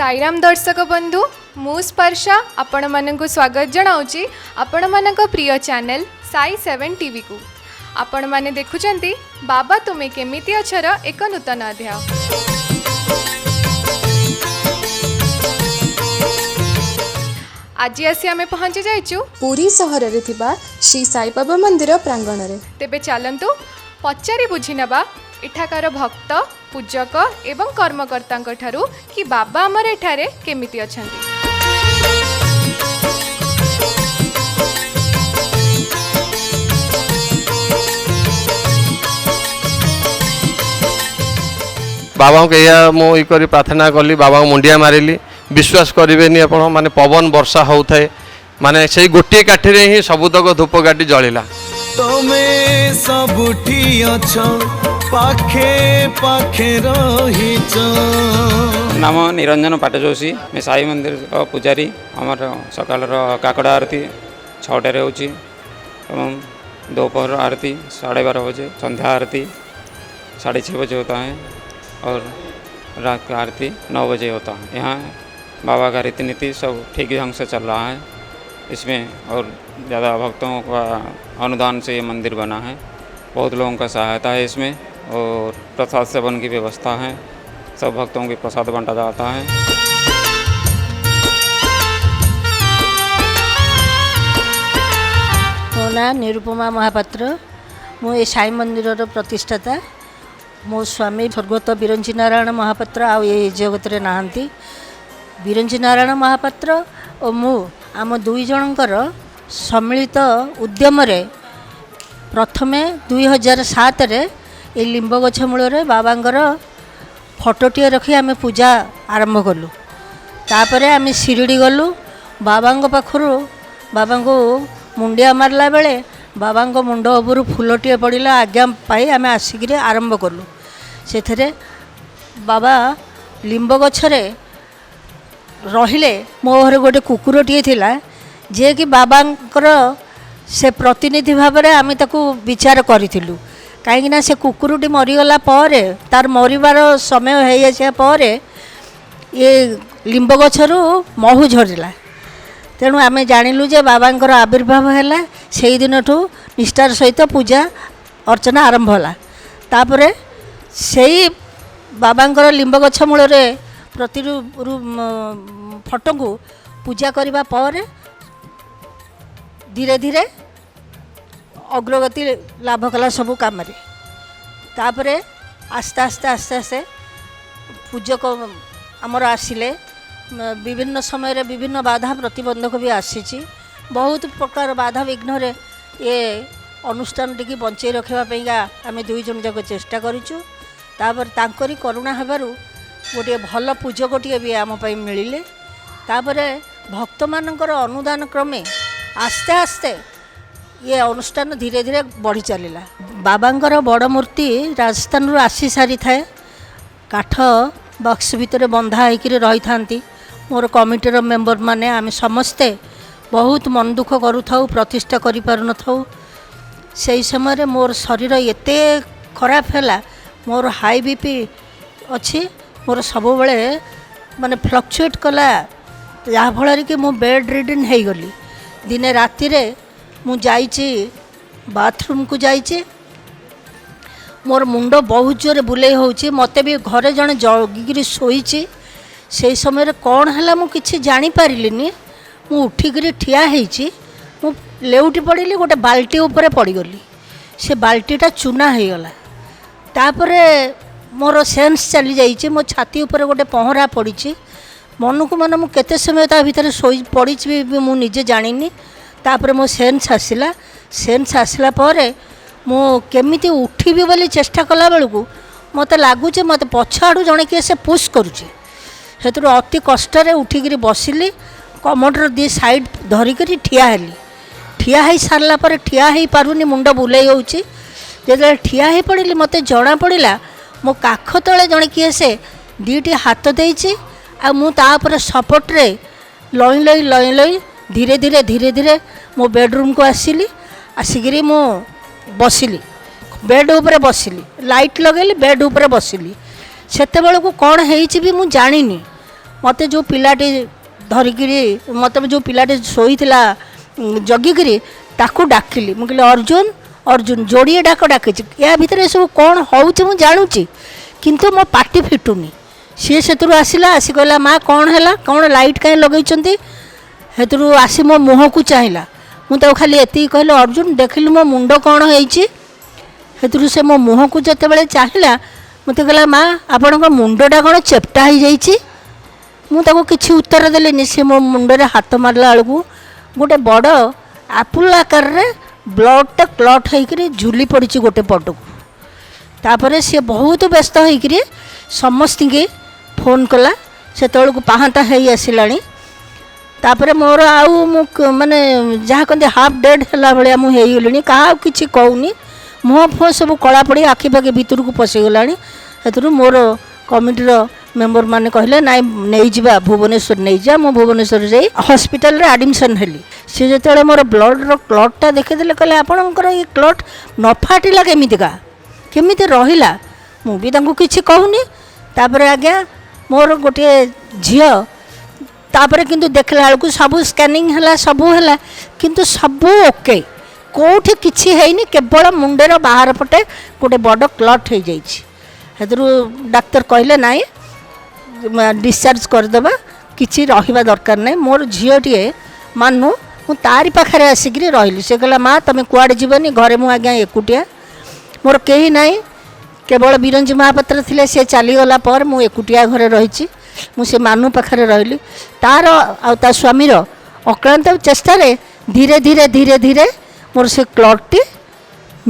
साईराम दर्शक बंधु मु स्पर्शा आपण मानक स्वागत जनाऊँगी आपण मानक प्रिय चैनल साई 7 टीवी को। आपण माने देखुचंती बाबा तुमे केमिति अछर एक नूतन अध्याय। आज आसी आमे पहुँची जाइचु पुरी सहर रे थिबा श्री साई बाबा मंदिर प्रांगण रे। तेबे चलंतु पचारि बुझी नबा इठाकार भक्त पूजक एवं कर्मकर्ता ठारू कि बाबा आमर एठारे केमिति अछंती। बाबा को यह मुझे करी प्रार्थना कली बाबा को मुंडिया मारिली। विश्वास करेनि आप माने पवन वर्षा होता है माने से गोटे काठी ही सबुतक धूपकाठी जलिला। तमे सबुठी अछ पाखे पाखे रहिछ। नाम निरंजन पाटजोशी मैं साई मंदिर पुजारी। आमर सकाल काकड़ा आरती 6टार होची एवं दोपहर आरती 12:30 बजे, संध्या आरती 6:30 बजे होता है और रात का आरती 9 बजे होता है। यहाँ बाबा का रीतिनीति सब ठीक ढंग से चल रहा है इसमें, और ज़्यादा भक्तों का अनुदान से ये मंदिर बना है। बहुत लोगों का सहायता है इसमें और प्रसाद सेवन की व्यवस्था है। सब भक्तों के प्रसाद बांटा जाता है। मो ना निरुपमा महापात्र। मु ए साई मंदिर प्रतिष्ठाता। मो स्वामी स्वर्गत बिरंची नारायण महापात्र आ जगत रे नहांती। बिरंची नारायण महापात्र और मु आम दुई जनकर सम्मिलित उद्यम रे प्रथमे 2007 रे ए लिंब गछ मूल बाबांगर फोटोटे रखी आम पूजा आरंभ कलु। तापरे आम शिरडी गलु। बाबांग पाखरु बाबांको मुंडिया मारला बेले बाबांग मुंड उपरू फूलटे पड़िला आज्ञा पाई आम आसिक आरंभ कलु। से बाबा लिंब गछरे रहिले मो घर गोटे कुकुरटीए थिला जे कि बाबांकर से प्रतिनिधि भाव में आम ताकू विचार करूँ कहीं से कुकुरटी मरीगला तार मरबार समय हो आसापर ये लिंब गछरू महू झरला। तेणु आम जानिलु जे बाबांकर आविर्भाव है से दिन ठू निष्ठार सहित पूजा अर्चना आरंभ होला। तापरे से बाबांकर लिंब गछ मूल प्रति फोटो को पूजा करने पर धीरे धीरे अग्रगति लाभ कला सबू कम। तापरे आस्ते आस्ते आस्ते आस्ते पूजक आमर आसिले। विभिन्न समय रे विभिन्न बाधा प्रतिबंधक भी आसी। बहुत प्रकार बाधा विघ्न रे ये अनुष्ठान टी बंचे रखापा आम दुई जन जाक चेष्टा करूँ। तापर तांकरी करुणा हेबारु गोटे भल पूजकटे भी आम मिले। तापरे भक्त मानकर अनुदान क्रमे आस्ते आस्ते ये अनुष्ठान धीरे धीरे बढ़ी चलला। बाबांकर बड़ मूर्ति राजस्थान रू आसी सारी थाए। काठ बक्स भितर बंधा होकर रही था। मोर कमिटीर मेंबर माने आम समस्ते बहुत मन दुख करूँ प्रतिष्ठा करि पारु न थाउ। से समय मोर शरीर एते खराब है। मोर हाई बीपी अच्छी। मोर सब बड़े माने फ्लक्चुएट कला जहाँफल कि मु बेड रिडन हो गली। दिने राति रे मु जाइछि बाथरूम को जाइछि। मोर मुंड बहुत जोर बुले होछि। मते भी घरे जने जगिकी शोइछि। से समय कौन है मु किछि जानि पारिलिनी। मु उठिकरी ठिया हेछि। मु लेउटी पड़िली गोटे बाल्टी ऊपर पड़गली। से बाल्टीटा चूना हो गला। तापरे मोर सेन्स चली जाइए। मो छाती ऊपर गोटे पहरा पड़ी। मन को मन मुझे केते समय ता भीतर शोई पड़ी भी मु निजे जानिनी। तापरे मो सेन्स आसला। सेन्स आसला परे मु केमिति उठिबी बोली चेष्टा कला बेलू मते लगुच मते पछ आड़ू जड़े किए से पुश करुचे। हेतु अति कष्ट उठिकी बसिली। कमोडर दी साइड धरिकी ठिया हेली। ठिया हो सारा पर ठिया हो पारुनी मुंड बुले होची। जो ठिया हो पड़ी मते जना पड़ा मो काख तले जड़े किए से दीटी हाथ देइछि। आ मु तापर सपोर्ट रे लई लई लई लई धीरे धीरे धीरे धीरे मो बेडरूम को आसिली। आसिकी मु बसिली बेड ऊपर बसिली। लाइट लगेली बेड ऊपर बसिली। सेते बेलू कौन है भी मु जानिनी। ମୋତେ ଯେଉଁ ପିଲାଟି ଧରିକିରି ମୋତେ ଯେଉଁ ପିଲାଟି ଶୋଇଥିଲା ଜଗିକିରି ତାକୁ ଡାକିଲି। ମୁଁ କହିଲି ଅର୍ଜୁନ ଅର୍ଜୁନ ଯୋଡ଼ିଏ ଡାକ ଡାକିଛି। ୟା ଭିତରେ ସବୁ କ'ଣ ହେଉଛି ମୁଁ ଜାଣୁଛି, କିନ୍ତୁ ମୋ ପାଟି ଫିଟୁନି। ସିଏ ସେଥିରୁ ଆସିଲା, ଆସି କହିଲା ମା କ'ଣ ହେଲା, କ'ଣ ଲାଇଟ୍ କାହିଁ ଲଗେଇଛନ୍ତି? ସେଥିରୁ ଆସି ମୋ ମୁହଁକୁ ଚାହିଁଲା। ମୁଁ ତାକୁ ଖାଲି ଏତିକି କହିଲି ଅର୍ଜୁନ ଦେଖିଲି ମୋ ମୁଣ୍ଡ କ'ଣ ହେଇଛି? ସେଥିରୁ ସେ ମୋ ମୁହଁକୁ ଯେତେବେଳେ ଚାହିଁଲା ମୋତେ କହିଲା ମା ଆପଣଙ୍କ ମୁଣ୍ଡଟା କ'ଣ ଚେପ୍ଟା ହେଇଯାଇଛି? ମୁଁ ତାକୁ କିଛି ଉତ୍ତର ଦେଲିନି। ସେ ମୋ ମୁଣ୍ଡରେ ହାତ ମାରିଲା ବେଳକୁ ଗୋଟେ ବଡ଼ ଆପୁଲ ଆକାରରେ ବ୍ଲଡ଼ଟା କ୍ଲଟ୍ ହେଇକରି ଝୁଲି ପଡ଼ିଛି ଗୋଟେ ପଟକୁ। ତାପରେ ସେ ବହୁତ ବ୍ୟସ୍ତ ହେଇକରି ସମସ୍ତଙ୍କୁ ଫୋନ୍ କଲା। ସେତେବେଳକୁ ପାହାନ୍ତା ହେଇ ଆସିଲାଣି। ତାପରେ ମୋର ଆଉ ମୁଁ ମାନେ ଯାହା କହନ୍ତି ହାଫ୍ ଡେଡ୍ ହେଲା ଭଳିଆ ମୁଁ ହେଇଗଲିଣି। କାହାକୁ କିଛି କହୁନି, ମୁହଁ ଫୁହଁ ସବୁ କଳା ପଡ଼ି ଆଖି ପାଖି ଭିତରକୁ ପଶିଗଲାଣି। ସେଥିରୁ ମୋର କମିଟିର ମେମ୍ବର ମାନେ କହିଲେ ନାଇଁ ନେଇଯିବା ଭୁବନେଶ୍ୱର ନେଇଯିବା। ମୁଁ ଭୁବନେଶ୍ୱର ଯାଇ ହସ୍ପିଟାଲରେ ଆଡ଼ମିସନ୍ ହେଲି। ସେ ଯେତେବେଳେ ମୋର ବ୍ଲଡ଼ର କ୍ଲଟ୍ଟା ଦେଖିଦେଲେ କହିଲେ ଆପଣଙ୍କର ଏ କ୍ଲଟ୍ ନ ଫାଟିଲା କେମିତି ରହିଲା? ମୁଁ ବି ତାଙ୍କୁ କିଛି କହୁନି। ତାପରେ ଆଜ୍ଞା ମୋର ଗୋଟିଏ ଝିଅ, ତାପରେ କିନ୍ତୁ ଦେଖିଲା ବେଳକୁ ସବୁ ସ୍କାନିଂ ହେଲା, ସବୁ ହେଲା, କିନ୍ତୁ ସବୁ ଓକେ, କେଉଁଠି କିଛି ହେଇନି, କେବଳ ମୁଣ୍ଡର ବାହାର ପଟେ ଗୋଟେ ବଡ଼ କ୍ଲଟ୍ ହେଇଯାଇଛି। ସେଥିରୁ ଡାକ୍ତର କହିଲେ ନାଇଁ ଡିସଚାର୍ଜ କରିଦେବା, କିଛି ରହିବା ଦରକାର ନାହିଁ। ମୋର ଝିଅଟିଏ ମାନୁ, ମୁଁ ତାରି ପାଖରେ ଆସିକିରି ରହିଲି। ସେ କହିଲା ମା ତୁମେ କୁଆଡ଼େ ଯିବନି, ଘରେ ମୁଁ ଆଜ୍ଞା ଏକୁଟିଆ, ମୋର କେହି ନାହିଁ, କେବଳ ବିରଞ୍ଜି ମହାପାତ୍ର ଥିଲେ, ସେ ଚାଲିଗଲା ପରେ ମୁଁ ଏକୁଟିଆ ଘରେ ରହିଛି। ମୁଁ ସେ ମାନୁ ପାଖରେ ରହିଲି। ତାର ଆଉ ତା ସ୍ୱାମୀର ଅକ୍ଳାନ୍ତ ଚେଷ୍ଟାରେ ଧୀରେ ଧୀରେ ଧୀରେ ଧୀରେ ମୋର ସେ କ୍ଲଟ୍ଟି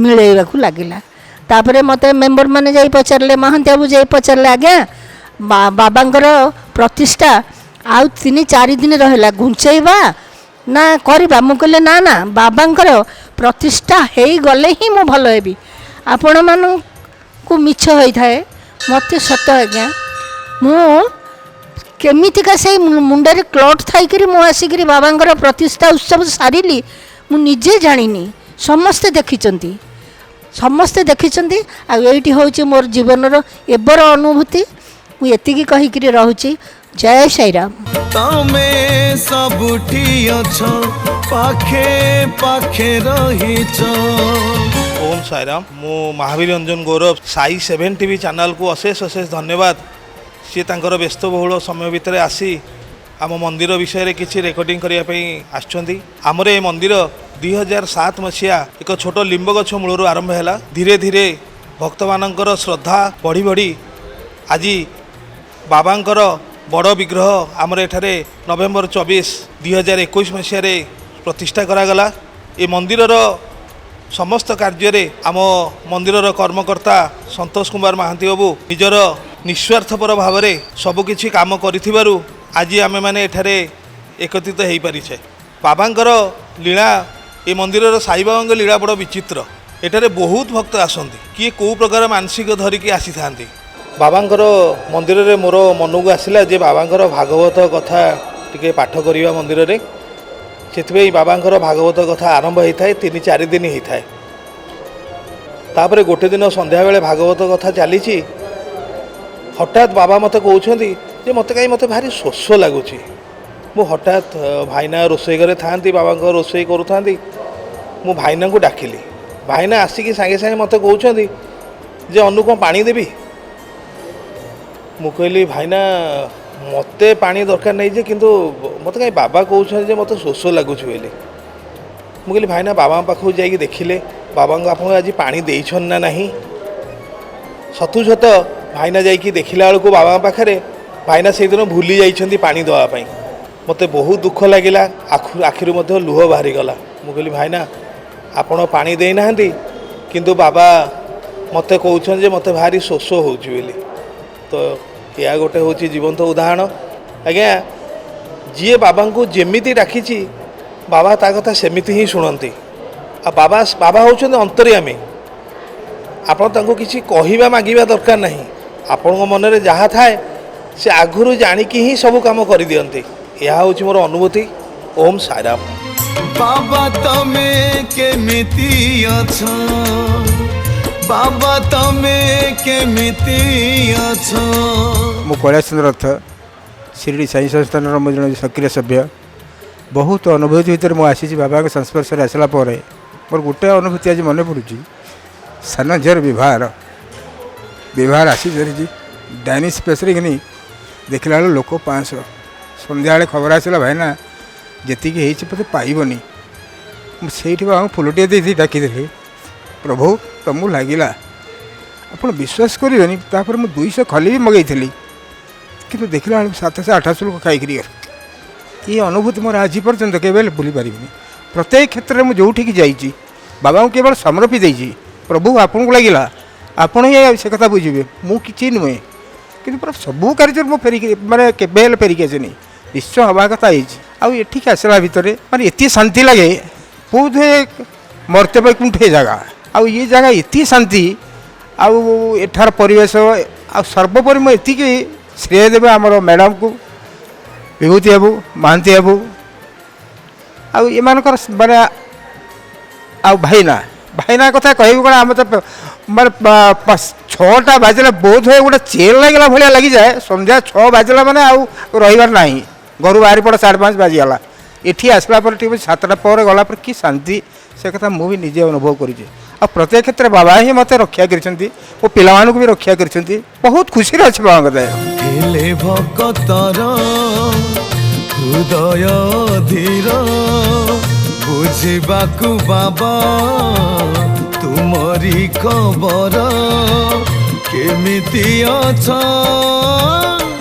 ମିଳେଇବାକୁ ଲାଗିଲା। ତାପରେ ମୋତେ ମେମ୍ବର ମାନେ ଯାଇ ପଚାରିଲେ, ମହାନ୍ତି ବାବୁ ଯାଇ ପଚାରିଲେ ଆଜ୍ଞା ବାବାଙ୍କର ପ୍ରତିଷ୍ଠା ଆଉ 3-4 ଦିନ ରହିଲା, ଘୁଞ୍ଚେଇବା ନା କରିବା? ମୁଁ କହିଲି ନା ନା, ବାବାଙ୍କର ପ୍ରତିଷ୍ଠା ହେଇଗଲେ ହିଁ ମୁଁ ଭଲ ହେବି। ଆପଣମାନଙ୍କୁ ମିଛ ହୋଇଥାଏ, ମୋତେ ସତ ଆଜ୍ଞା। ମୁଁ କେମିତିକା ସେଇ ମୁଣ୍ଡରେ କ୍ଲଟ୍ ଥାଇକରି ମୁଁ ଆସିକରି ବାବାଙ୍କର ପ୍ରତିଷ୍ଠା ଉତ୍ସବ ସାରିଲି, ମୁଁ ନିଜେ ଜାଣିନି। ସମସ୍ତେ ଦେଖିଛନ୍ତି। ଆଉ ଏଇଠି ହେଉଛି ମୋର ଜୀବନର ଏବେର ଅନୁଭୂତି। ମୁଁ ଏତିକି କହିକିରି ରହୁଛି। ଜୟ ସାଇରାମ। ତମେ ସବୁଠି ଅଛ, ପାଖେ ପାଖେ ରହିଛ। ओम साईराम। मु महावीर रंजन गौरव साई 7 टीवी चैनल को अशेष अशेष धन्यवाद। सी तांकर व्यस्तबहुल समय भितर आसी आम मंदिर विषय किसी रेकर्डिंग करने आसछंती। आमर ए मंदिर 2007 मसीहा एक छोट लिंब गछ मूलर आरंभ है। धीरे धीरे भक्त मानकर श्रद्धा बढ़ी बढ़ी आज बाबांकर बड़ विग्रह आमर एठारे नवेम्बर 24 2021 मसीह प्रतिष्ठा करागला। ए मंदिर समस्त कार्य आम मंदिर कर्मकर्ता संतोष कुमार महांती बाबू निजर निस्वार्थपर भाव में सबकि काम करिथिबारु आज आमे माने एठारे एकत्रित हो पारिछे। बाबांकर लीला ए मंदिर साई बाबांक लीला बड़ विचित्र। एठारे बहुत भक्त आसंती, किए कौ प्रकार मानसिक धरिकी आसी थांती। बाबांकर मंदिर रे मोर मनकू आसिला जे बाबांकर भागवत कथा टिके पाठ करिवा मंदिर रे। से बाबांकर भागवत कथा आरंभ होता है 3-4 दिन होता है। तापर गोटे दिन संध्या बेले भागवत कथा चली हठात बाबा मत कहते जे मत कहीं मत भारी शोष लगुच। मु हठात भाईना रोषे घरे था बाबा रोषे करूँ मु भाईना को डाकिली। भाईना आसिक सागे सागे मत कहते जे अनु कौन पानी देवी। मु कहली भाईना मते पानी दरकार नहीं जे किंतु मत कहीं बाबा कहते मत शोष लगुच बोली। मुझे भाईना बाबा पाखु जाइए देखिले बाबा को आप आज पानी देछन ना नहीं। सतु सत भाईना जाइए देखला बेलू बाबा पाखे भाईना से दिन भूली जाइछंती पानी देवाई। मते बहुत दुख लगिला, आखिर लुह बाहरी गला। मुझे भाईना आपण पानी देना किंतु बाबा मते कहते जे मते भारी शोष होउछि बोली। तो या गोटे हूँ जीवंत उदाहरण आज्ञा। जी बाबा को जेमिति डाकी बाबा ता कथा सेमिति ही शुणती। आ बाबा बाबा होउछन्ते अंतर्यामी। आपण तांको किछि कहिबा मागिबा दरकार नहीं। आपण मन में जहाँ थाए से आगुरु जानिकी ही सब काम कर दियंती। यह हूँ मोर अनुभूति। ओम साईराम। बाबा तमे केमिति अछ, बाबा तमे केमिति अछ। मु कैलाश चंद्र रथ शिरडी साई संस्थान मुझे सक्रिय सभ्य बहुत अनुभूति भितर मुझे बाबा के संस्पर्श आसला मोर गोटे अनुभूति आज मन पड़ुची सान झीर विवाह आसी धरी डाइनिंग स्पेस कि देखला लोक 500 संध्या खबर आसला भाईना जी पते पाइबनी से फुलटे दे डाकी प्रभु तुमको लगिला आप विश्वास करेनि तापर मुझे 200 खली भी मगई कि देखला 700-800 लोक खाई ये अनुभूति मोर आज पर्यटन के भूली पारि प्रत्येक क्षेत्र में मुझे जोठी जाइए बाबा को केवल समर्पित देती प्रभु आपन को लगिला आपण ही से कथा बुझे मुझे नुहे कि सबू कार्य मो फेरिक माने केबेल फेरिक आसेनी निश्चय हवा कथा आठिक आसला भितर माने एत शांति लगे बहुत मर्त्य वैकुंठ जगह आउ ये जगह एत शांति आउ एठार परिवेश आ सर्वोपरि मुझे श्रेय देवे आमर मैडम को विभूति बाबू महांती बाबू आउ माने आउ भाईना कथा कह कौन आम तो माने 6टा बाजला बोध हुए गोटे चेल लगला भाया लगी जाए संध्या 6 बाजला माने आउ रहीबार नहीं घर बाहरी पड़ा 5:30 बाजीगला ये आसला ठीक 7टा पर गला पर कि शांति से कथा मुझे निजे अनुभव करुचे आ प्रत्येक क्षेत्र बाबा ही मत रक्षा करछंती ओ पिलामान को भी रक्षा करछंती बहुत खुशी अच्छे बाबा गेले भक्तर हृदय धीर बुझिबाकु बाबा तुमरी खबर केमिति अछ।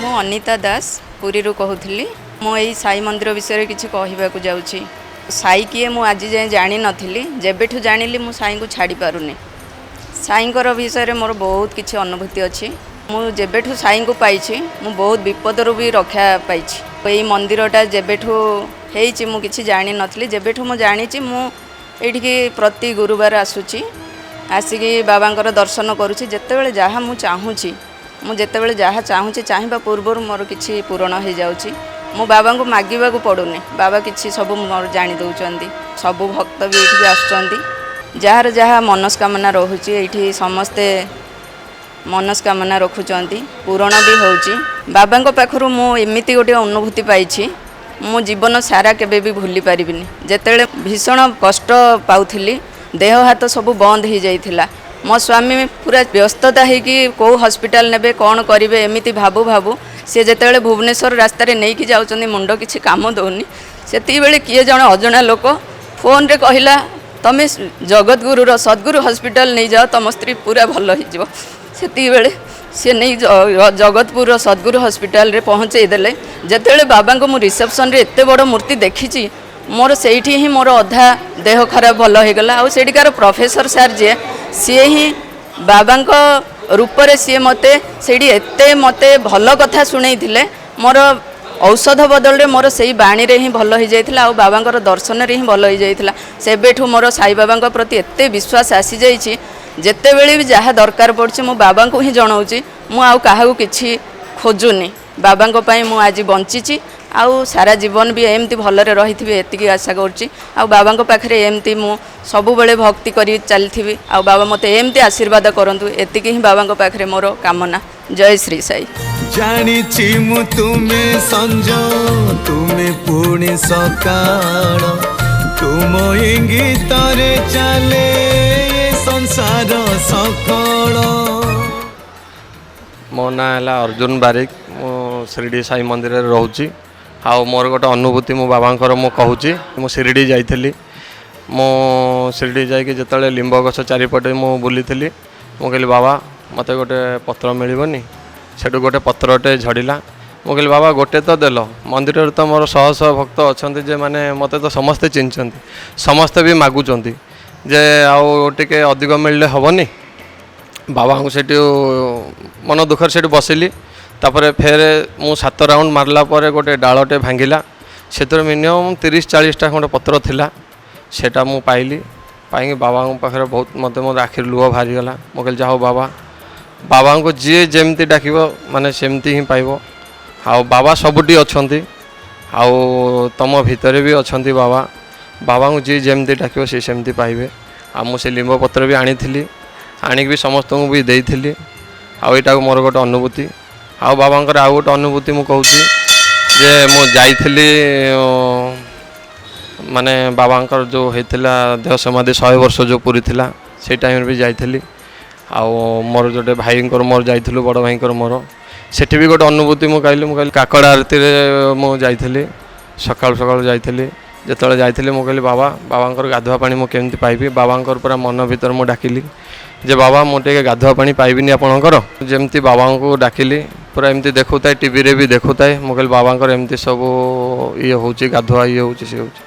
मु अनिता दास पुरी रू कहूली मु एई साई मंदिर विषय किसी कहवाक जाऊँगी साई किए मु आज जाए जानी नथिली जेबेठु जानिली मु साई को छाड़ी पारुनी साईंकर विषय मोर बहुत किसी अनुभूति अच्छी मु जेबेठु साई को पाई मु बहुत विपदरू भी रक्षा पाई यही मंदिरटा जेबेठु हेची मु किसी जानी नथिली जेबेठु मु जानी मु एठिकी प्रति गुरुवार आसुची आसिकी बाबांकर दर्शन करुची जेतेबेले जहाँ मु चाहूँगी मु जेतेबेले जहाँ चाहूँगी चाहिबा पूर्वर मोर किसी पूरण हो जाउची मो बाबा को मागिबा को पड़ुनी बाबा किसी सब मोर जानी दौरान सबू भक्त भी ये आसुँच जार जहाँ मनस्कामना रोचे ये समस्ते मनस्कामना रखुंट पूरण भी होची बाबा पाखु मुझे गोटे अनुभूति पाई मो जीवन सारा केबे भी भूली पारिबिनी जेतेबेले भीषण कष्ट पाउथिली देह हाथ सब बंद हो जाइथिला मो स्वामी पूरा व्यस्तता होगी कौ हॉस्पिटल नेबे कौन करेंगे एमती भाबू भाबू सी जितेबाला भुवनेश्वर रास्त नहीं कि जाऊँ मुंड किसी काम दौनी से किए जन अजना लोक फोन रे कहला तमें जगतगुरु सद्गुरु हॉस्पिटल नहीं जाओ तुम स्त्री पूरा भल हो से सी नहीं जगतपुर सद्गुरु हॉस्पिटल रे पहुँचे देले जितेबाला बाबा को मुझे रिसेप्शन रे एत बड़ मूर्ति देखी मोर से ही मोर अधा देह खराब भल होगला आउ सेठिकार प्रोफेसर सार जी सी ही बाबा रूप से सी मते सेठी एते मते भल कथा शुणई थिले मोर औषध बदल रे मोर से बाणी रे ही भल हो जाइथिला आ बाबांकर दर्शन रे ही भल हो जाइथिला सेबेठु मोर साई बाबा प्रति एते विश्वास आसी जाइछि जेतेबेले भी जहाँ दरकार पड़छि मो बाबा को ही जणाउछि मु आउ काहाकू किछि खोजुनी बाबा पई मु आज बंचिछि आउ सारा जीवन भी एमती भलरे रही एतिकी आशा करछि आउ बाबा पाखरे एमती मु सबु बेले भक्ति करी चलथि आउ बाबा मते एमती आशीर्वाद करंतु एतिकी ही बाबा पाखरे मोर कामना। जय श्री साई। जानिछि मु तुमे संज तुमे पुणी सकाळ तुम इंगितरे चले संसार सकळ। मो ना है अर्जुन बारिक मो शिरडी साई मंदिर रोची आउ मोर गोटे अनुभूति मो बाबांकर मु कहूँ मु शिरडी जाइली मो शिरडी जाकि जिते लिंब गछ चारिपटे मु बुली मु कहली बाबा मते गोटे पत्र मिलबनी सेठू गोटे पत्रटे झड़िला मु कहली बाबा गोटे तो देल मंदिर तो मोर शह शह भक्त अच्छा जे मैंने मते तो समस्ते चिन्हती समस्ते भी मागुंट जे आउ टिके अधिक मिलले हेनी बाबा को सेठी मन दुखर से बसिली तापर फेर मु 7 राउंड मारला पर गोटे डालटे भांगिला से मिनिमम 30-40टा खंड पत्र थिला सेटा मु पाइली पाई बाबा पाखे बहुत मत मत आखिर लुह बाहरीगला मो कहली जाओ बाबा बाबा को जी जमती डाक माने सेमती ही पाइब आउ बाबा सबुटी अच्छा आउ तुम भितर भी अच्छा बाबा बाबा को जी जमती डाक सी सेमती पाइबे आ मु से लिंब पत्र भी आनी आनिक भी समस्त को भी देइथिली आउ एटा मोर गोटे अनुभूति आउ बाबांकर आउ गोटे अनुभूति मु कहूँ ଯେ ମୁଁ ଯାଇଥିଲି ମାନେ ବାବାଙ୍କର ଯେଉଁ ହେଇଥିଲା ଦେହ ସମାଧି 100 ବର୍ଷ ଯେଉଁ ପୁରୀ ଥିଲା ସେଇ ଟାଇମ୍ରେ ବି ଯାଇଥିଲି। ଆଉ ମୋର ଗୋଟେ ଭାଇଙ୍କର ମୋର ଯାଇଥିଲୁ, ବଡ଼ ଭାଇଙ୍କର ମୋର, ସେଠି ବି ଗୋଟେ ଅନୁଭୂତି ମୁଁ କହିଲି କାକଡ଼ ଆରତୀରେ ମୁଁ ଯାଇଥିଲି, ସକାଳୁ ସକାଳୁ ଯାଇଥିଲି। ଯେତେବେଳେ ଯାଇଥିଲି ମୁଁ କହିଲି ବାବାଙ୍କର ଗାଧୁଆ ପାଣି ମୁଁ କେମିତି ପାଇବି। ବାବାଙ୍କର ପୁରା ମନ ଭିତରେ ମୁଁ ଡାକିଲି ଯେ ବାବା ମୁଁ ଟିକେ ଗାଧୁଆ ପାଣି ପାଇବିନି ଆପଣଙ୍କର। ଯେମିତି ବାବାଙ୍କୁ ଡାକିଲି, ପୁରା ଏମିତି ଦେଖୁଥାଏ, ଟିଭିରେ ବି ଦେଖୁଥାଏ। ମୁଁ କହିଲି ବାବାଙ୍କର ଏମିତି ସବୁ ଇଏ ହେଉଛି, ଗାଧୁଆ ଇଏ ହେଉଛି ସିଏ ହେଉଛି।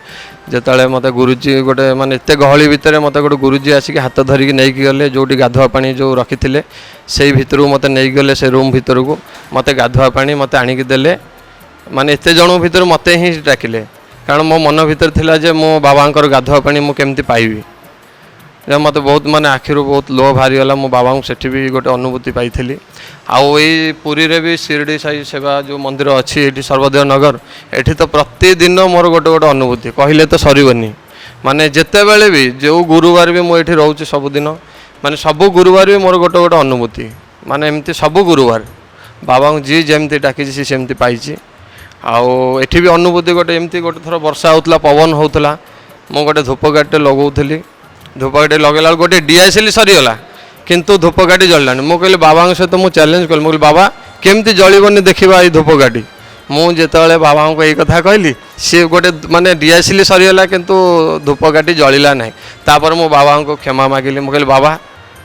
ଯେତେବେଳେ ମୋତେ ଗୁରୁଜୀ ଗୋଟେ ମାନେ ଏତେ ଗହଳି ଭିତରେ ମୋତେ ଗୋଟେ ଗୁରୁଜୀ ଆସିକି ହାତ ଧରିକି ନେଇକି ଗଲେ, ଯେଉଁଠି ଗାଧୁଆ ପାଣି ଯେଉଁ ରଖିଥିଲେ ସେଇ ଭିତରକୁ ମୋତେ ନେଇକି ଗଲେ, ସେ ରୁମ୍ ଭିତରକୁ ମୋତେ ଗାଧୁଆ ପାଣି ମୋତେ ଆଣିକି ଦେଲେ। ମାନେ ଏତେ ଜଣଙ୍କ ଭିତରୁ ମୋତେ ହିଁ ଡାକିଲେ, କାରଣ ମୋ ମନ ଭିତରେ ଥିଲା ଯେ ମୁଁ ବାବାଙ୍କର ଗାଧୁଆ ପାଣି ମୁଁ କେମିତି ପାଇବି। ମୋତେ ବହୁତ ମାନେ ଆଖିରୁ ବହୁତ ଲୁହ ବାହାରିଗଲା। ମୁଁ ବାବାଙ୍କୁ ସେଠି ବି ଗୋଟେ ଅନୁଭୂତି ପାଇଥିଲି। ଆଉ ଏଇ ପୁରୀରେ ବି ଶିରିଡ଼ି ସାଇ ସେବା ଯେଉଁ ମନ୍ଦିର ଅଛି ଏଠି ସର୍ବଦେବ ନଗର, ଏଠି ତ ପ୍ରତିଦିନ ମୋର ଗୋଟେ ଗୋଟେ ଅନୁଭୂତି କହିଲେ ତ ସରିବନି। ମାନେ ଯେତେବେଳେ ବି ଯେଉଁ ଗୁରୁବାର ବି ମୁଁ ଏଠି ରହୁଛି ସବୁଦିନ, ମାନେ ସବୁ ଗୁରୁବାର ବି ମୋର ଗୋଟେ ଗୋଟେ ଅନୁଭୂତି। ମାନେ ଏମିତି ସବୁ ଗୁରୁବାର ବାବାଙ୍କୁ ଯିଏ ଯେମିତି ଡାକିଛି ସିଏ ସେମିତି ପାଇଛି। ଆଉ ଏଠି ବି ଅନୁଭୂତି ଗୋଟେ ଏମିତି, ଗୋଟେ ଥର ବର୍ଷା ହେଉଥିଲା, ପବନ ହେଉଥିଲା, ମୁଁ ଗୋଟେ ଧୂପକାଠିଟେ ଲଗାଉଥିଲି। ଧୂପକାଠି ଲଗାଇଲା ବେଳକୁ ଗୋଟେ ଡିଆସିଲି ସରିଗଲା, କିନ୍ତୁ ଧୂପକାଠି ଜଳିଲାନି। ମୁଁ କହିଲି ବାବାଙ୍କ ସହିତ ମୁଁ ଚ୍ୟାଲେଞ୍ଜ କଲି, ମୁଁ କହିଲି ବାବା କେମିତି ଜଳିବନି ଦେଖିବା ଏଇ ଧୂପକାଠି। ମୁଁ ଯେତେବେଳେ ବାବାଙ୍କୁ ଏଇ କଥା କହିଲି, ସିଏ ଗୋଟେ ମାନେ ଡିଆସିଲି ସରିଗଲା କିନ୍ତୁ ଧୂପକାଠି ଜଳିଲା ନାହିଁ। ତାପରେ ମୁଁ ବାବାଙ୍କୁ କ୍ଷମା ମାଗିଲି। ମୁଁ କହିଲି ବାବା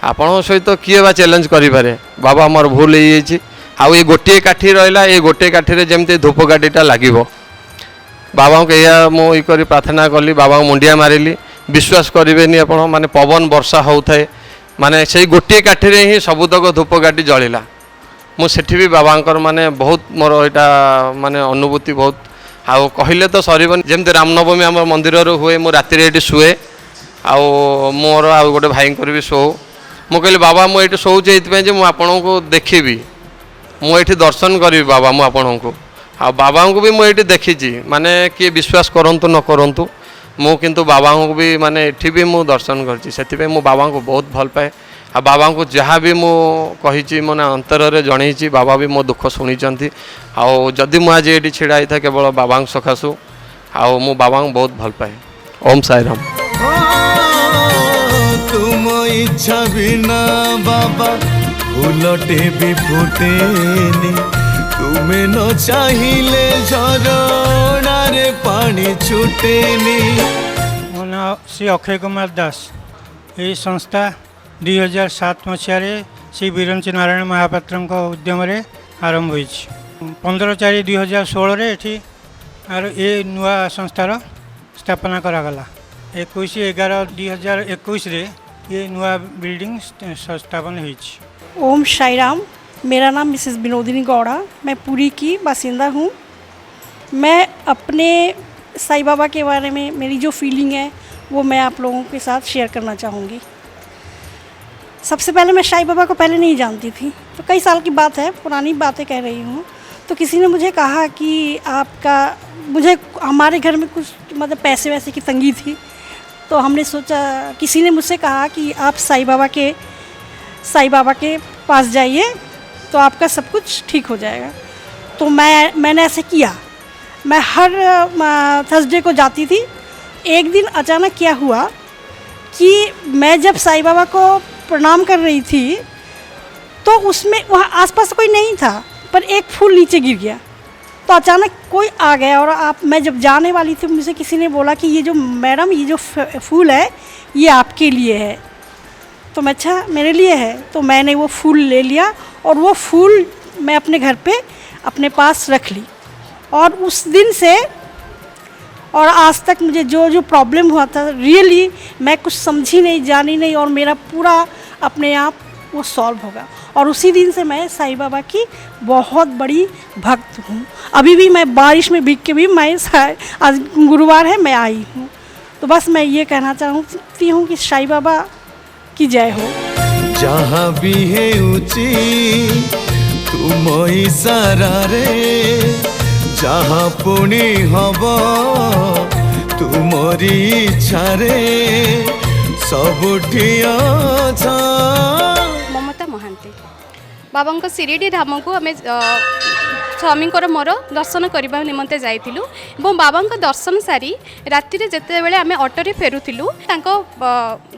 ଆପଣଙ୍କ ସହିତ କିଏ ବା ଚ୍ୟାଲେଞ୍ଜ କରିପାରେ, ବାବା ମୋର ଭୁଲ ହେଇଯାଇଛି। ଆଉ ଏଇ ଗୋଟିଏ କାଠି ରହିଲା, ଏଇ ଗୋଟିଏ କାଠିରେ ଯେମିତି ଧୂପକାଠିଟା ଲାଗିବ। ବାବାଙ୍କୁ ଏଇଆ ମୁଁ ଇ କରି ପ୍ରାର୍ଥନା କଲି, ବାବାଙ୍କୁ ମୁଣ୍ଡିଆ ମାରିଲି। ବିଶ୍ୱାସ କରିବେନି ଆପଣ, ମାନେ ପବନ ବର୍ଷା ହେଉଥାଏ, ମାନେ ସେଇ ଗୋଟିଏ କାଠିରେ ହିଁ ସବୁତକ ଧୂପକାଠି ଜଳିଲା। ମୁଁ ସେଠି ବି ବାବାଙ୍କର ମାନେ ବହୁତ ମୋର ଏଇଟା ମାନେ ଅନୁଭୂତି ବହୁତ, ଆଉ କହିଲେ ତ ସରିବନି। ଯେମିତି ରାମନବମୀ ଆମ ମନ୍ଦିରରେ ହୁଏ, ମୁଁ ରାତିରେ ଏଠି ଶୁଏ, ଆଉ ମୋର ଆଉ ଗୋଟେ ଭାଇଙ୍କର ବି ଶୋଉ। ମୁଁ କହିଲି ବାବା ମୁଁ ଏଇଠି ଶୋଉଛି ଏଇଥିପାଇଁ ଯେ ମୁଁ ଆପଣଙ୍କୁ ଦେଖିବି, ମୁଁ ଏଇଠି ଦର୍ଶନ କରିବି ବାବା ମୁଁ ଆପଣଙ୍କୁ। ଆଉ ବାବାଙ୍କୁ ବି ମୁଁ ଏଇଠି ଦେଖିଛି, ମାନେ କିଏ ବିଶ୍ୱାସ କରନ୍ତୁ ନ କରନ୍ତୁ, ମୁଁ କିନ୍ତୁ ବାବାଙ୍କୁ ବି ମାନେ ଏଠି ବି ମୁଁ ଦର୍ଶନ କରିଛି। ସେଥିପାଇଁ ମୁଁ ବାବାଙ୍କୁ ବହୁତ ଭଲ ପାଏ। ଆଉ ବାବାଙ୍କୁ ଯାହା ବି ମୁଁ କହିଛି ମାନେ ଅନ୍ତରରେ ଜଣେଇଛି, ବାବା ବି ମୋ ଦୁଃଖ ଶୁଣିଛନ୍ତି। ଆଉ ଯଦି ମୁଁ ଆଜି ଏଇଠି ଛିଡ଼ା ହେଇଥାଏ କେବଳ ବାବାଙ୍କ ସକାଶୁ। ଆଉ ମୁଁ ବାବାଙ୍କୁ ବହୁତ ଭଲ ପାଏ। ଓମ୍ ସାଇରାମ। तुम इच्छा बिना बाबा फूलटे भी फुटेनी, तुम्हें न चाहिए झरणारे पानी छुटेनी। ମୋ ନାଁ ଶ୍ରୀ ଅକ୍ଷୟ କୁମାର ଦାସ। ଏହି ସଂସ୍ଥା 2007 ମସିହାରେ ଶ୍ରୀ ବିରଞ୍ଚି ନାରାୟଣ ମହାପାତ୍ରଙ୍କ ଉଦ୍ୟମରେ ଆରମ୍ଭ ହୋଇଛି। 15/4/2016ରେ ଏଠି ଏ ନୂଆ ସଂସ୍ଥାର ସ୍ଥାପନା କରାଗଲା। 21/11/2021ରେ ये नया बिल्डिंग स्थापन हुई। ओम साई राम। मेरा नाम मिसेस विनोदिनी गौड़ा, मैं पुरी की बासिंदा हूँ। मैं अपने साईं बाबा के बारे में मेरी जो फीलिंग है वो मैं आप लोगों के साथ शेयर करना चाहूँगी। सबसे पहले मैं साईं बाबा को पहले नहीं जानती थी, तो कई साल की बात है, पुरानी बातें कह रही हूँ। तो किसी ने मुझे कहा कि आपका, मुझे हमारे घर में कुछ मतलब पैसे वैसे की तंगी थी, तो हमने सोचा, किसी ने मुझसे कहा कि आप साईं बाबा के पास जाइए तो आपका सब कुछ ठीक हो जाएगा। तो मैंने ऐसे किया। मैं हर थर्सडे को जाती थी। एक दिन अचानक क्या हुआ कि मैं जब साईं बाबा को प्रणाम कर रही थी तो उसमें वहाँ आसपास कोई नहीं था, पर एक फूल नीचे गिर गया। तो अचानक कोई आ गया और मैं जब जाने वाली थी, मुझे किसी ने बोला कि ये जो मैडम ये जो फूल है ये आपके लिए है। तो मैं अच्छा मेरे लिए है, तो मैंने वो फूल ले लिया और वो फूल मैं अपने घर पे अपने पास रख ली। और उस दिन से और आज तक मुझे जो जो प्रॉब्लम हुआ था, रियली मैं कुछ समझी नहीं, जानी नहीं, और मेरा पूरा अपने आप वो सॉल्व होगा। और उसी दिन से मैं साईं बाबा की बहुत बड़ी भक्त हूँ। अभी भी मैं बारिश में भीग के भी मैं आज गुरुवार है मैं आई हूँ। तो बस मैं ये कहना चाहती हूँ कि साईं बाबा की जय हो। जहाँ भी है ऊंची तुम इशारा रे, जहाँ पुणी हब तुमरी इच्छा रे सबुठी अछा। ममता महांती। बाबा शिरडी धाम को आम स्वामीଙ୍କର ମୋର ଦର୍ଶନ କରିବା ନିମନ୍ତେ ଯାଇଥିଲୁ ଏବଂ ବାବାଙ୍କ ଦର୍ଶନ ସାରି ରାତିରେ ଯେତେବେଳେ ଆମେ ଅଟୋରେ ଫେରୁଥିଲୁ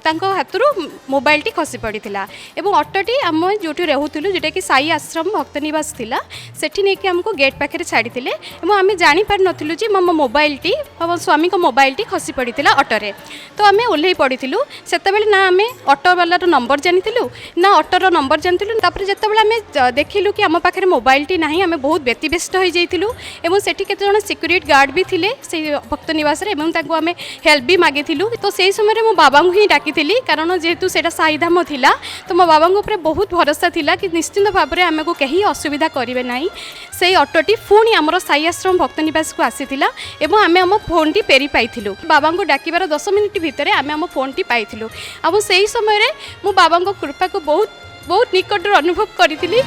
ତାଙ୍କ ହାତରୁ ମୋବାଇଲଟି ଖସି ପଡ଼ିଥିଲା ଏବଂ ଅଟୋଟି ଆମେ ଯେଉଁଠି ରହୁଥିଲୁ ଯେଉଁଟାକି ସାଇ ଆଶ୍ରମ ଭକ୍ତ ନିବାସ ଥିଲା ସେଠି ନେଇକି ଆମକୁ ଗେଟ୍ ପାଖରେ ଛାଡ଼ିଥିଲେ ଏବଂ ଆମେ ଜାଣିପାରିନଥିଲୁ ଯେ ମୋ ମୋବାଇଲଟି ମୋ ସ୍ୱାମୀଙ୍କ ମୋବାଇଲଟି ଖସି ପଡ଼ିଥିଲା ଅଟୋରେ। ତ ଆମେ ଓହ୍ଲେଇ ପଡ଼ିଥିଲୁ ସେତେବେଳେ ନା ଆମେ ଅଟୋବାଲାର ନମ୍ବର ଜାଣିଥିଲୁ ନା ଅଟୋର ନମ୍ବର ଜାଣିଥିଲୁ। ତାପରେ ଯେତେବେଳେ ଆମେ ଦେଖିଲୁ କି ଆମ ପାଖରେ ମୋବାଇଲଟି ନାହିଁ ଆମେ ବହୁତ ବ୍ୟତିବ୍ୟସ୍ତ ହୋଇଯାଇଥିଲୁ ଏବଂ ସେଠି କେତେଜଣ ସିକ୍ୟୁରିଟି ଗାର୍ଡ଼ ବି ଥିଲେ ସେଇ ଭକ୍ତ ନିବାସରେ ଏବଂ ତାଙ୍କୁ ଆମେ ହେଲ୍ପ ବି ମାଗିଥିଲୁ। ତ ସେଇ ସମୟରେ ମୋ ବାବାଙ୍କୁ ହିଁ ଡାକିଥିଲି କାରଣ ଯେହେତୁ ସେଇଟା ସାଇଧାମ ଥିଲା ତ ମୋ ବାବାଙ୍କ ଉପରେ ବହୁତ ଭରସା ଥିଲା କି ନିଶ୍ଚିନ୍ତ ଭାବରେ ଆମକୁ କେହି ଅସୁବିଧା କରିବେ ନାହିଁ। ସେଇ ଅଟୋଟି ପୁଣି ଆମର ସାଇ ଆଶ୍ରମ ଭକ୍ତ ନିବାସକୁ ଆସିଥିଲା ଏବଂ ଆମେ ଆମ ଫୋନ୍ଟି ଫେରି ପାଇଥିଲୁ। ବାବାଙ୍କୁ ଡାକିବାର 10 ମିନିଟ୍ ଭିତରେ ଆମେ ଆମ ଫୋନ୍ଟି ପାଇଥିଲୁ ଆଉ ସେଇ ସମୟରେ ମୁଁ ବାବାଙ୍କ କୃପାକୁ ବହୁତ ବହୁତ ନିକଟରୁ ଅନୁଭବ କରିଥିଲି।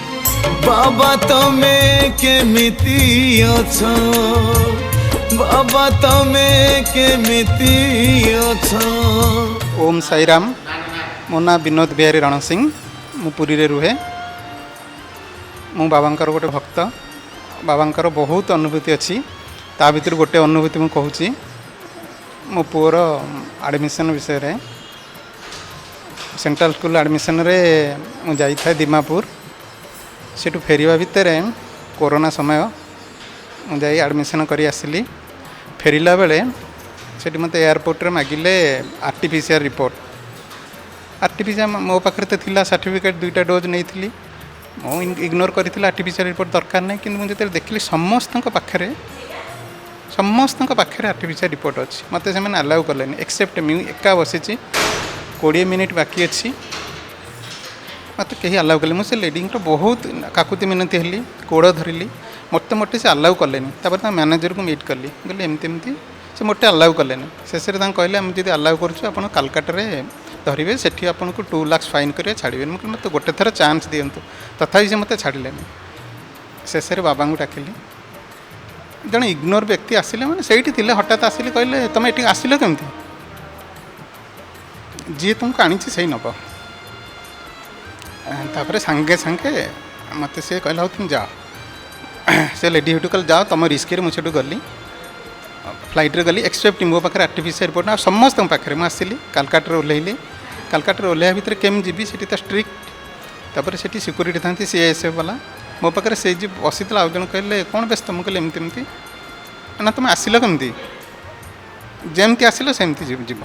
बाबा तमे केमिति अछ बाबा तमे केमिति अछ। ओम साईराम मो ना विनोद बिहारी रण सिंह मु पुरी रे रुहे मु बाबांकर गोटे भक्त बाबांकर बहुत अनुभूति अच्छी ता भीतर गोटे अनुभूति मु कहूँ मो पुअर एडमिशन विषय रे सेंट्रल स्कूल एडमिशन रे मु जाई था दीमापुर सेठू फेरिया भितर कोरोना समय मुझे एडमिशन करी आसिली फेरिला बेले सेठी मते एयरपोर्ट रे मागिले आरटीपीसीआर रिपोर्ट आरटीपीसीआर मो पाखरे तो थिला सर्टिफिकेट 2टा डोज नहीं थी मो इग्नोर करथिला आरटीपीसीआर रिपोर्ट दरकार नहीं कि मुझे देखली समस्त पाखरे आरटीपीसीआर रिपोर्ट अच्छी मत से अलाउ कले एक्सेप्ट म्यू एका बसी 20 मिनिट बाकी अच्छी मत कहीं अलाउ कले मुझे लेडी बहुत काकुति मिनती हली गोड़ धरली मत मोटे से अलाउ कले मैनेजर को मीट कली कहले एमती से मोटे अलाउ कले शेष कहले आम जब अलाउ करूँ कालकाटा धरवे से आपको 2 लाख फाइन करेंगे छाड़े मुझे मत गोटे थर चान्स दिंतु तथापि से मत छाड़े शेष बाबा को डाकिली जन इग्नोर व्यक्ति आसिले मैंने से हठात आसिले कहले तुम ये आसिल केमती जी तुमको आनी से नब तापर सांगे सांगे मत से कहला तुम जाओ से लेडी हूँ कल जाओ तुम रिस्क मुझे गली फ्लाइट रे गली एक्सेप्ट मो पाखे आरटीपीसीआर रिपोर्ट आ समस्त पाखे मुझे आसली कालकाटा ओह्लैली कालकाटा ओह्लैया भितर केम जी से तो स्ट्रिक्ट तापर से सिक्यूरीटी था सीआईएसएफ वाला मो पाखे से जी बसी आउ जन कहले कौन व्यस्त मुझे कहले एमती ना तुम आसिल कमी जमती आसिल सेमती जीव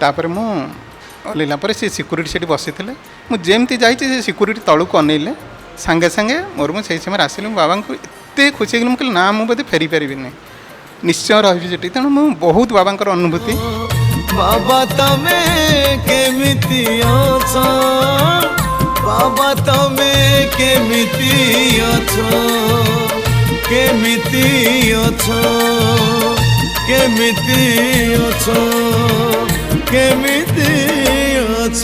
तापर मु ओह्लैला से सिक्यूरीटी से बसी थे मुझे जाइए सिक्यूरीटी तलू को अनैले सांगे सांगे मोर मुझे समय आसिली बाबा को एत खुशी गली मुझे ना मुझे फेरी पारि निश्चय रही तेणु मु बहुत बाबांकर अनुभूति। बाबा तमे केमिति अछ बाबा तमे केमिति अछ केमिति अछ केमिति अछ केमिति अछ।